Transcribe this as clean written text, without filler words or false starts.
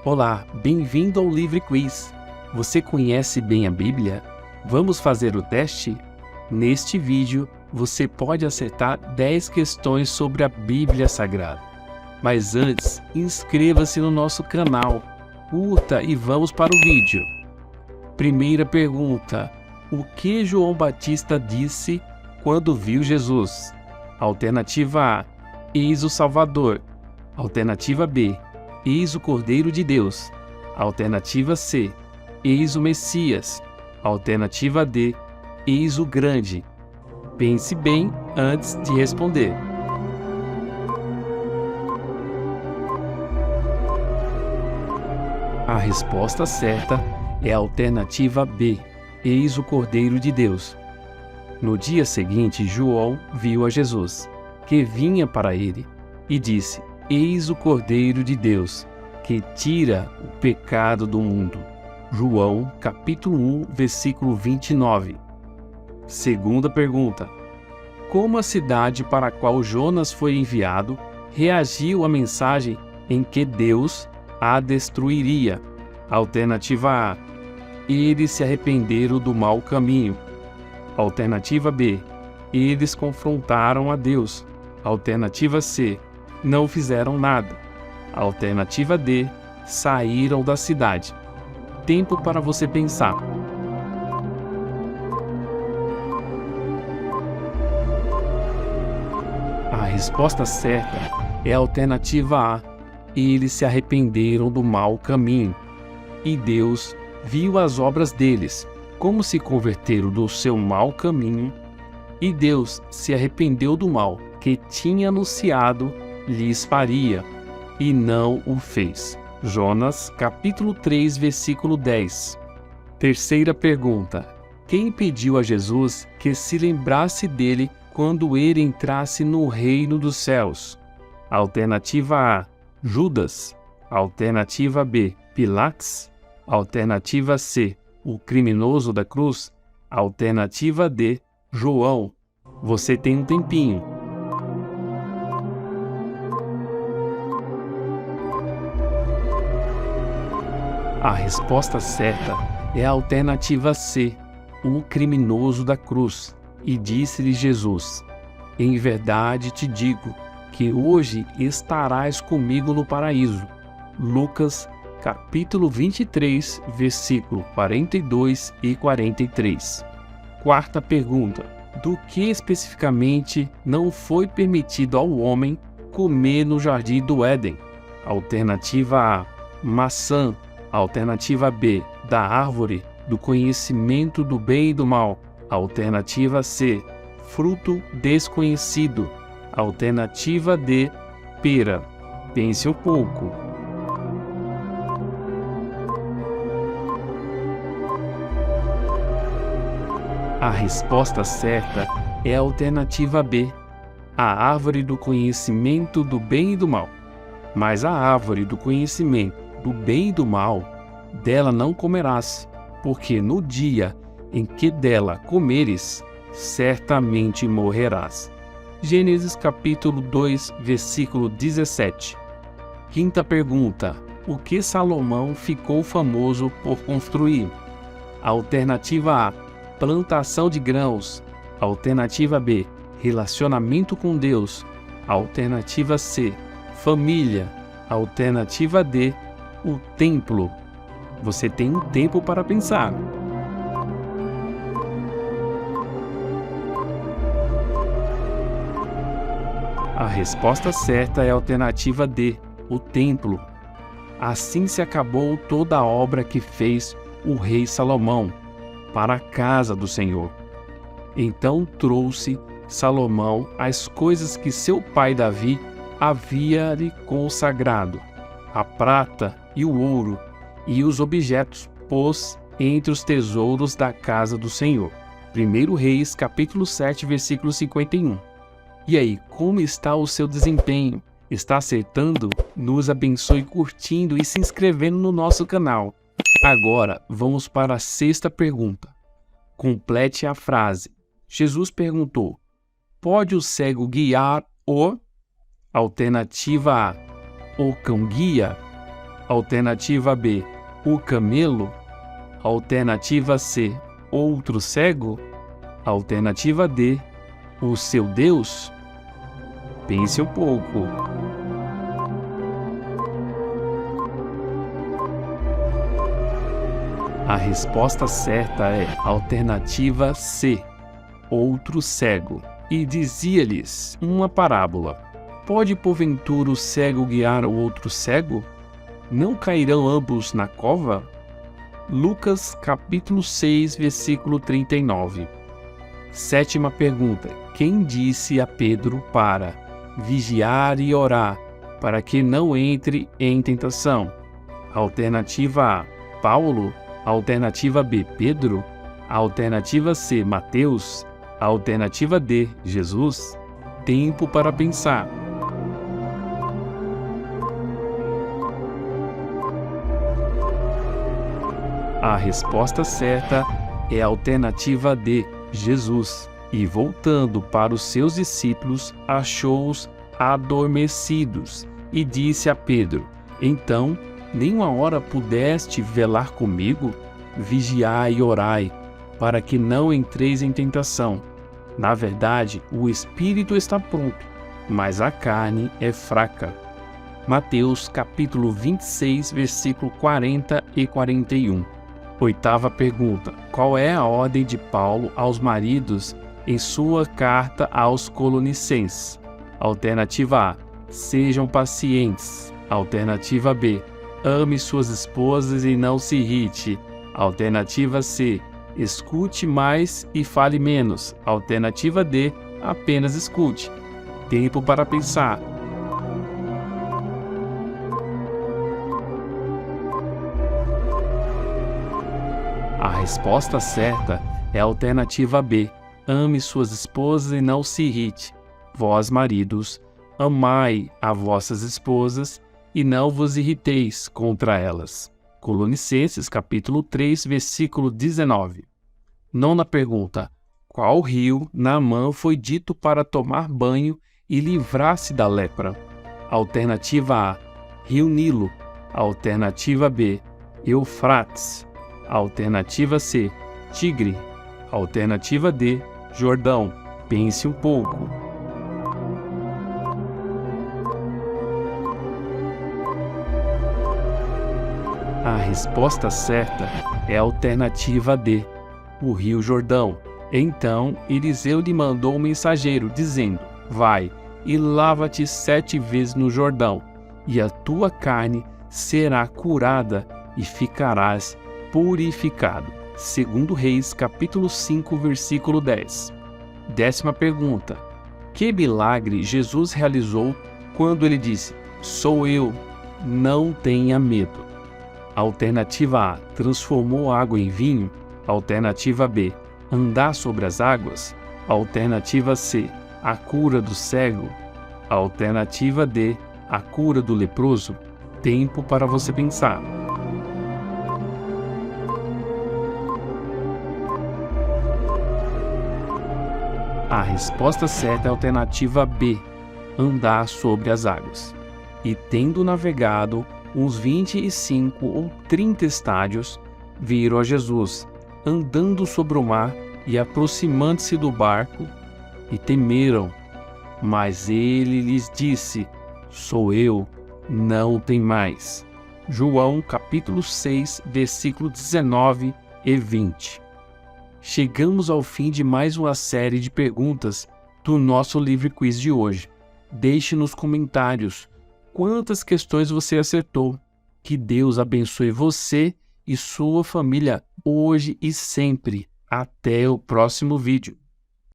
Olá, bem-vindo ao Livre Quiz. Você conhece bem a Bíblia? Vamos fazer o teste? Neste vídeo, você pode acertar 10 questões sobre a Bíblia Sagrada. Mas antes, inscreva-se no nosso canal, curta e vamos para o vídeo. Primeira pergunta: o que João Batista disse quando viu Jesus? Alternativa A: eis o Salvador. Alternativa B: eis o Cordeiro de Deus. Alternativa C: eis o Messias. Alternativa D: eis o Grande. Pense bem antes de responder. A resposta certa é a alternativa B: eis o Cordeiro de Deus. No dia seguinte, João viu a Jesus, que vinha para ele, e disse: eis o Cordeiro de Deus, que tira o pecado do mundo. João, capítulo 1, versículo 29. Segunda pergunta: como a cidade para a qual Jonas foi enviado reagiu à mensagem em que Deus a destruiria? Alternativa A: eles se arrependeram do mau caminho. Alternativa B: eles confrontaram a Deus. Alternativa C: não fizeram nada. Alternativa D: saíram da cidade. Tempo para você pensar. A resposta certa é a alternativa A: eles se arrependeram do mau caminho. E Deus viu as obras deles, como se converteram do seu mau caminho, e Deus se arrependeu do mal que tinha anunciado lhes faria, e não o fez. Jonas, capítulo 3, versículo 10. Terceira pergunta: quem pediu a Jesus que se lembrasse dele quando ele entrasse no reino dos céus? Alternativa A: Judas. Alternativa B: Pilatos. Alternativa C: o criminoso da cruz. Alternativa D: João. Você tem um tempinho. A resposta certa é a alternativa C: o criminoso da cruz. E disse-lhe Jesus: em verdade te digo que hoje estarás comigo no paraíso. Lucas, capítulo 23, versículo 42 e 43. Quarta pergunta: do que especificamente não foi permitido ao homem comer no jardim do Éden? Alternativa A: maçã. Alternativa B: da árvore do conhecimento do bem e do mal. Alternativa C: fruto desconhecido. Alternativa D: pera. Pense um pouco. A resposta certa é a alternativa B: a árvore do conhecimento do bem e do mal. Mas a árvore do conhecimento do bem e do mal, dela não comerás, porque no dia em que dela comeres, certamente morrerás. Gênesis capítulo 2, versículo 17. Quinta pergunta: o que Salomão ficou famoso por construir? Alternativa A: plantação de grãos. Alternativa B: relacionamento com Deus. Alternativa C: família. Alternativa D: o templo. Você tem um tempo para pensar. A resposta certa é a alternativa D: o templo. Assim se acabou toda a obra que fez o rei Salomão para a casa do Senhor. Então trouxe Salomão as coisas que seu pai Davi havia lhe consagrado, a prata e o ouro, e os objetos pôs entre os tesouros da casa do Senhor. 1 Reis, capítulo 7, versículo 51. E aí, como está o seu desempenho? Está acertando? Nos abençoe curtindo e se inscrevendo no nosso canal. Agora, vamos para a sexta pergunta. Complete a frase. Jesus perguntou: pode o cego guiar o? Alternativa A: o cão guia. Alternativa B, o camelo. Alternativa C, outro cego. Alternativa D, o seu Deus. Pense um pouco. A resposta certa é alternativa C, outro cego. E dizia-lhes uma parábola: pode porventura o cego guiar o outro cego? Não cairão ambos na cova? Lucas capítulo 6, versículo 39. Sétima pergunta: quem disse a Pedro para vigiar e orar, para que não entre em tentação? Alternativa A, Paulo. Alternativa B, Pedro. Alternativa C, Mateus. Alternativa D, Jesus. Tempo para pensar. A resposta certa é a alternativa D, Jesus. E voltando para os seus discípulos, achou-os adormecidos e disse a Pedro: então, nem uma hora pudeste velar comigo? Vigiai e orai, para que não entreis em tentação. Na verdade, o espírito está pronto, mas a carne é fraca. Mateus capítulo 26, versículo 40 e 41. Oitava pergunta: qual é a ordem de Paulo aos maridos em sua carta aos Colonicenses? Alternativa A, sejam pacientes. Alternativa B, ame suas esposas e não se irrite. Alternativa C, escute mais e fale menos. Alternativa D, apenas escute. Tempo para pensar. A resposta certa é a alternativa B, ame suas esposas e não se irrite. Vós, maridos, amai a vossas esposas e não vos irriteis contra elas. Colonicenses, capítulo 3, versículo 19. Nona pergunta: qual rio Naamã foi dito para tomar banho e livrar-se da lepra? Alternativa A, Rio Nilo. Alternativa B, Eufrates. Alternativa C, Tigre. Alternativa D, Jordão. Pense um pouco. A resposta certa é a alternativa D, o Rio Jordão. Então Eliseu lhe mandou um mensageiro, dizendo: vai e lava-te 7 vezes no Jordão, e a tua carne será curada e ficarás purificado. 2 Reis, capítulo 5, versículo 10. 10ª pergunta: que milagre Jesus realizou quando ele disse: sou eu, não tenha medo? Alternativa A, transformou água em vinho. Alternativa B, andar sobre as águas. Alternativa C, a cura do cego. Alternativa D, a cura do leproso. Tempo para você pensar. A resposta certa é a alternativa B, andar sobre as águas. E tendo navegado uns 25 ou 30 estádios, viram a Jesus, andando sobre o mar e aproximando-se do barco, e temeram. Mas ele lhes disse: sou eu, não tem mais. João capítulo 6, versículo 19 e 20. Chegamos ao fim de mais uma série de perguntas do nosso Livre Quiz de hoje. Deixe nos comentários quantas questões você acertou. Que Deus abençoe você e sua família hoje e sempre. Até o próximo vídeo.